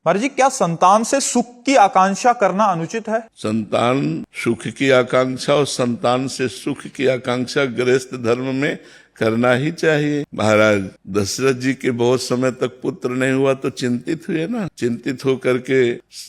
महाराज जी, क्या संतान से सुख की आकांक्षा करना अनुचित है? संतान सुख की आकांक्षा और संतान से सुख की आकांक्षा गृहस्थ धर्म में करना ही चाहिए। महाराज दशरथ जी के बहुत समय तक पुत्र नहीं हुआ तो चिंतित हुए ना। चिंतित होकर के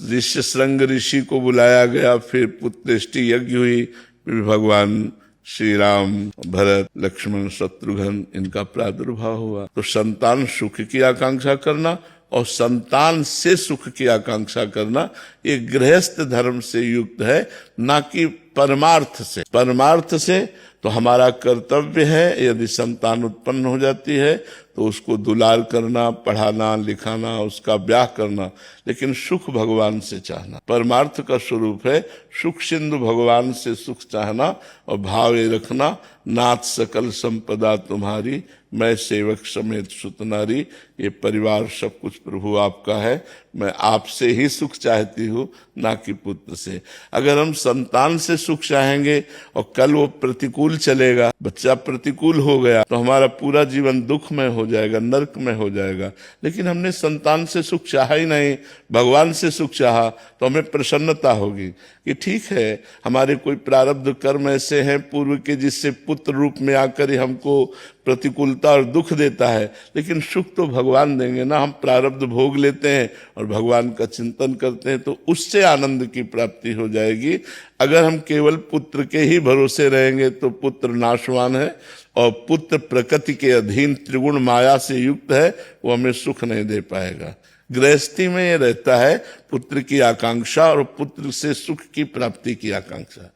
ऋष्यशृंग ऋषि को बुलाया गया, फिर पुत्रेष्टि यज्ञ हुई, फिर भगवान श्री राम, भरत, लक्ष्मण, शत्रुघ्न इनका प्रादुर्भाव हुआ। तो संतान सुख की आकांक्षा करना और संतान से सुख की आकांक्षा करना ये गृहस्थ धर्म से युक्त है, ना कि परमार्थ से। परमार्थ से तो हमारा कर्तव्य है, यदि संतान उत्पन्न हो जाती है तो उसको दुलार करना, पढ़ाना, लिखाना, उसका ब्याह करना, लेकिन सुख भगवान से चाहना। परमार्थ का स्वरूप है सुख सिंधु भगवान से सुख चाहना और भावे रखना, नाथ सकल संपदा तुम्हारी, मैं सेवक समेत सुत नारी। ये परिवार सब कुछ प्रभु आपका है, मैं आपसे ही सुख चाहती हूँ, ना कि पुत्र से। अगर हम संतान से सुख चाहेंगे और कल वो प्रतिकूल चलेगा, बच्चा प्रतिकूल हो गया, तो हमारा पूरा जीवन दुख में हो जाएगा, नरक में हो जाएगा। लेकिन हमने संतान से सुख चाहा ही नहीं, भगवान से सुख चाहा, तो हमें प्रसन्नता होगी कि ठीक है, हमारे कोई प्रारब्ध कर्म ऐसे हैं पूर्व के, जिससे पुत्र रूप में आकर ही हमको प्रतिकूलता और दुख देता है, लेकिन सुख तो भगवान देंगे ना। हम प्रारब्ध भोग लेते हैं और भगवान का चिंतन करते हैं तो उससे आनंद की प्राप्ति हो जाएगी। अगर हम केवल पुत्र के ही भरोसे रहेंगे तो पुत्र नाशवान है और पुत्र प्रकृति के अधीन त्रिगुण माया से युक्त है, वो हमें सुख नहीं दे पाएगा। गृहस्थी में ये रहता है पुत्र की आकांक्षा और पुत्र से सुख की प्राप्ति की आकांक्षा।